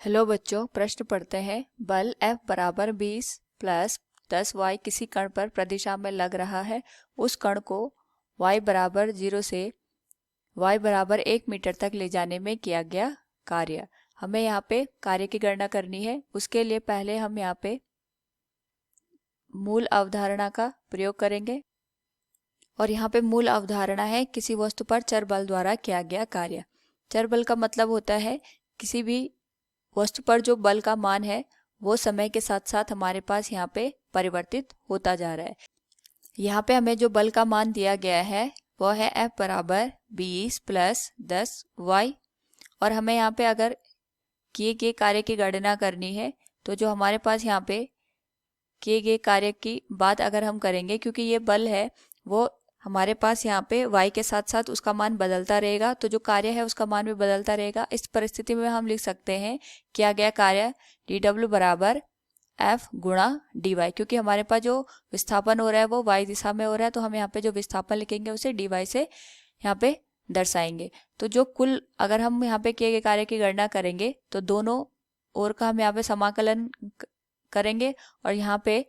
Hello बच्चों, प्रश्न पढ़ते हैं। बल F बराबर 20 प्लस 10y किसी कण पर प्रतिदिशा में लग रहा है। उस कण को y बराबर 0 से y बराबर 1 मीटर तक ले जाने में किया गया कार्य। हमें यहाँ पे कार्य की गणना करनी है। उसके लिए पहले हम यहाँ पे मूल अवधारणा का प्रयोग करेंगे। और यहाँ पे मूल अवधारणा है किसी वस्तु पर चर बल द्वारा किया गया कार्य। चर बल का मतलब होता है किसी भी वस्तु पर जो बल का मान है वो समय के साथ साथ हमारे पास यहाँ पे परिवर्तित होता जा रहा है। यहाँ पे हमें जो बल का मान दिया गया है वो है F बराबर 20 प्लस 10y। और हमें यहाँ पे अगर किए गए कार्य की गणना करनी है तो जो हमारे पास यहाँ पे किए गए कार्य की बात अगर हम करेंगे, क्योंकि ये बल है वो हमारे पास यहाँ पे y के साथ साथ उसका मान बदलता रहेगा, तो जो कार्य है उसका मान भी बदलता रहेगा। इस परिस्थिति में हम लिख सकते हैं किया गया कार्य dw बराबर f गुणा dy। क्योंकि हमारे पास जो विस्थापन हो रहा है वो y दिशा में हो रहा है, तो हम यहाँ पे जो विस्थापन लिखेंगे उसे dy से यहाँ पे दर्शाएंगे। तो जो कुल अगर हम यहाँ पे किए गए कार्य की गणना करेंगे तो दोनों ओर का हम यहाँ पे समाकलन करेंगे। और यहाँ पे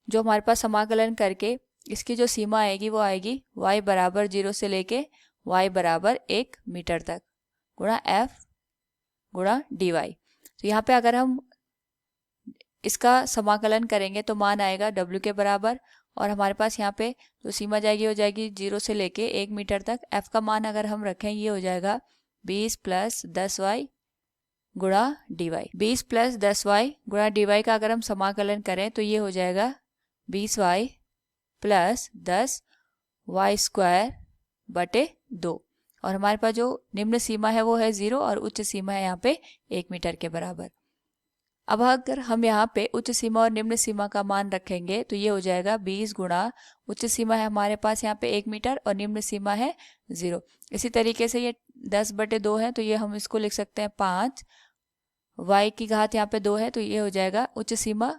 जो हमारे पास समाकलन करके इसकी जो सीमा आएगी वो आएगी y बराबर 0 से लेके y बराबर 1 मीटर तक गुणा f गुणा dy। तो यहाँ पे अगर हम इसका समाकलन करेंगे तो मान आएगा w के बराबर। और हमारे पास यहाँ पे जो सीमा जाएगी वो जाएगी 0 से लेके 1 मीटर तक। f का मान अगर हम रखें ये हो जाएगा 20 प्लस 10y गुणा dy। 20 प्लस 10y गुणा dy का अगर हम समाकलन करें तो ये हो जाएगा 20y प्लस 10y स्क्वायर बटे 2। और हमारे पास जो निम्न सीमा है वो है 0 और उच्च सीमा है यहाँ पे 1 मीटर के बराबर। अब अगर हम यहाँ पे उच्च सीमा और निम्न सीमा का मान रखेंगे तो ये हो जाएगा 20 गुणा उच्च सीमा है हमारे पास यहाँ पे 1 मीटर और निम्न सीमा है 0। इसी तरीके से ये 10 बटे 2 है तो ये हम इसको लिख सकते हैं 5। y की घात यहाँ पे 2 है तो ये हो जाएगा उच्च सीमा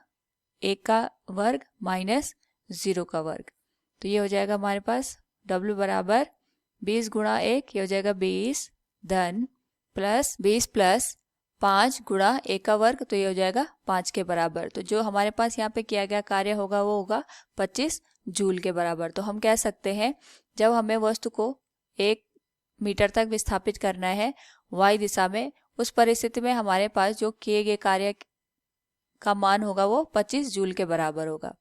1 का वर्ग माइनस 0 का वर्ग। तो ये हो जाएगा हमारे पास w बराबर 20 गुणा 1 ये हो जाएगा 20 धन प्लस 20 प्लस 5 गुणा 1 का वर्ग तो ये हो जाएगा 5 के बराबर। तो जो हमारे पास यहाँ पे किया गया कार्य होगा वो होगा 25 जूल के बराबर। तो हम कह सकते हैं जब हमें वस्तु को 1 मीटर तक विस्थापित करना है y दिशा में, उस परिस्थिति में हमारे पास जो किए गए कार्य का मान होगा वो 25 जूल के बराबर होगा।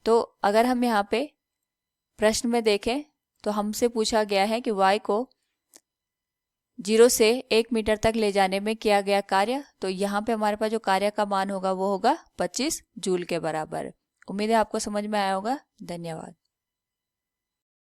तो अगर हम यहाँ पे प्रश्न में देखें तो हमसे पूछा गया है कि y को 0 से 1 मीटर तक ले जाने में किया गया कार्य। तो यहाँ पे हमारे पास जो कार्य का मान होगा वो होगा 25 जूल के बराबर। उम्मीद है आपको समझ में आया होगा। धन्यवाद।